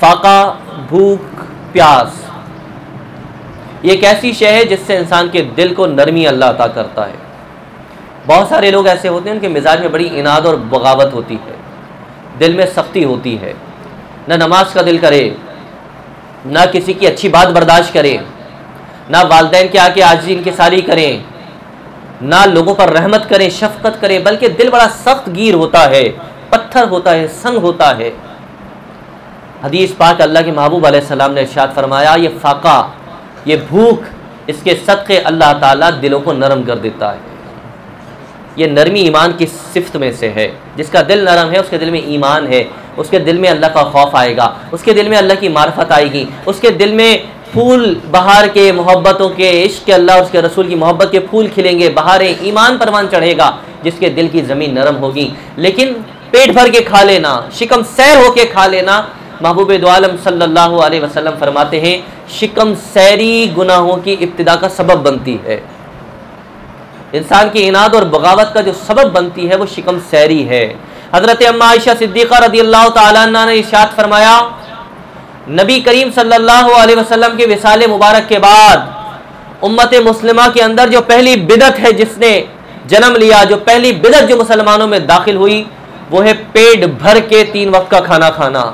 फाका, भूख, प्यास, ये एक ऐसी शय है जिससे इंसान के दिल को नरमी अल्लाह अता करता है। बहुत सारे लोग ऐसे होते हैं उनके मिजाज में बड़ी इनाद और बगावत होती है, दिल में सख्ती होती है, ना नमाज का दिल करे, ना किसी की अच्छी बात बर्दाश्त करे, ना वालिदैन के आके आजिज़ी इंकिसारी करें, ना लोगों पर रहमत करें, शफकत करें, बल्कि दिल बड़ा सख्त गिर होता है, पत्थर होता है, संग होता है। हदीस पाक अल्लाह के महबूब अलैहिस्सलाम ने इरशाद फरमाया, ये फाका, ये भूख, इसके सदक़े अल्लाह ताला दिलों को नरम कर देता है। ये नरमी ईमान की सिफ्त में से है। जिसका दिल नरम है उसके दिल में ईमान है, उसके दिल में अल्लाह का खौफ आएगा, उसके दिल में अल्लाह की मार्फत आएगी, उसके दिल में फूल बहार के, मोहब्बतों के, इश्क के, अल्लाह उसके रसूल की मोहब्बत के फूल खिलेंगे, बहारें ईमान परवान चढ़ेगा, जिसके दिल की ज़मीन नरम होगी। लेकिन पेट भर के खा लेना, शिकम सैर होके खा लेना, महबूब दो आलम सल्लल्लाहु अलैहि वसल्लम फरमाते हैं शिकम सैरी गुनाहों की इब्तिदा का सबब बनती है। इंसान की इनाद और बगावत का जो सबब बनती है वो शिकम सैरी है। हज़रत अम्मा आयशा सिद्दीक़ा रज़ियल्लाहु ताला अन्हा ने इरशाद फरमाया, नबी करीम सल्लल्लाहु अलैहि वसल्लम के विसाले मुबारक के बाद उम्मत मुस्लिमा के अंदर जो पहली बिदत है जिसने जन्म लिया, जो पहली बिदत जो मुसलमानों में दाखिल हुई, वो है पेट भर के 3 वक्त का खाना खाना।